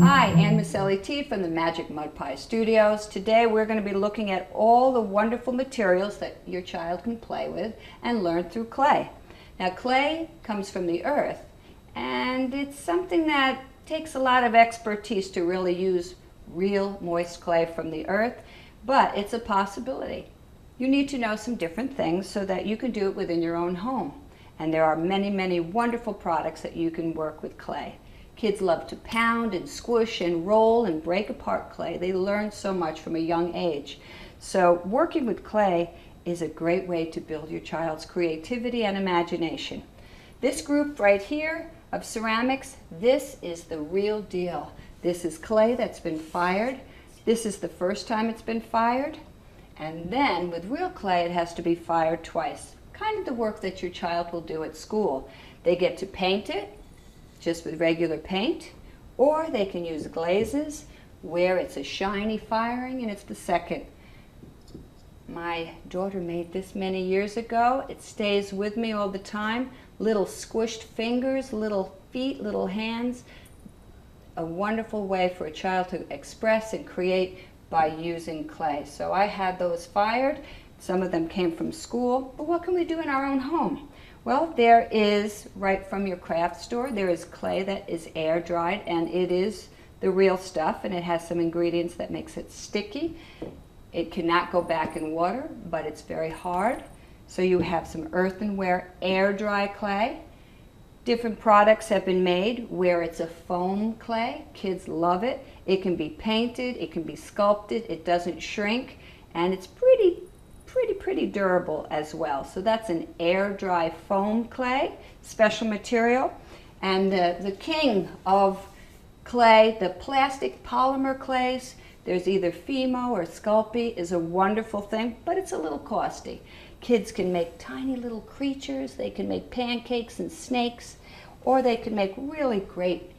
Hi, Ann Maselli T from the Magic Mud Pie Studios. Today we're going to be looking at all the wonderful materials that your child can play with and learn through clay. Now, clay comes from the earth, and it's something that takes a lot of expertise to really use real moist clay from the earth, but it's a possibility. You need to know some different things so that you can do it within your own home. And there are many, many wonderful products that you can work with clay. Kids love to pound and squish and roll and break apart clay. They learn so much from a young age. So working with clay is a great way to build your child's creativity and imagination. This group right here of ceramics, this is the real deal. This is clay that's been fired. This is the first time it's been fired. And then with real clay, it has to be fired twice. Kind of the work that your child will do at school. They get to paint it just with regular paint, or they can use glazes where it's a shiny firing and it's the second. My daughter made this many years ago. It stays with me all the time. Little squished fingers, little feet, little hands. A wonderful way for a child to express and create by using clay. So I had those fired. Some of them came from school, but what can we do in our own home? Well, there is, right from your craft store, there is clay that is air dried, and it is the real stuff, and it has some ingredients that makes it sticky. It cannot go back in water, but it's very hard. So you have some earthenware air dry clay. Different products have been made where it's a foam clay. Kids love it. It can be painted, it can be sculpted, it doesn't shrink, and it's pretty durable as well. So that's an air dry foam clay, special material. And the king of clay, the plastic polymer clays, there's either Fimo or Sculpey, is a wonderful thing, but it's a little costly. Kids can make tiny little creatures, they can make pancakes and snakes, or they can make really great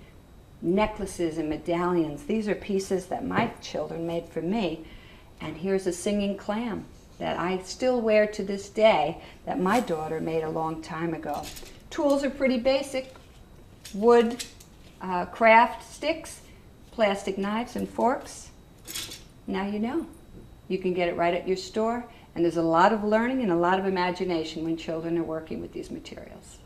necklaces and medallions. These are pieces that my children made for me. And here's a singing clam that I still wear to this day that my daughter made a long time ago. Tools are pretty basic. Wood, craft sticks, plastic knives and forks. Now you know. You can get it right at your store, and there's a lot of learning and a lot of imagination when children are working with these materials.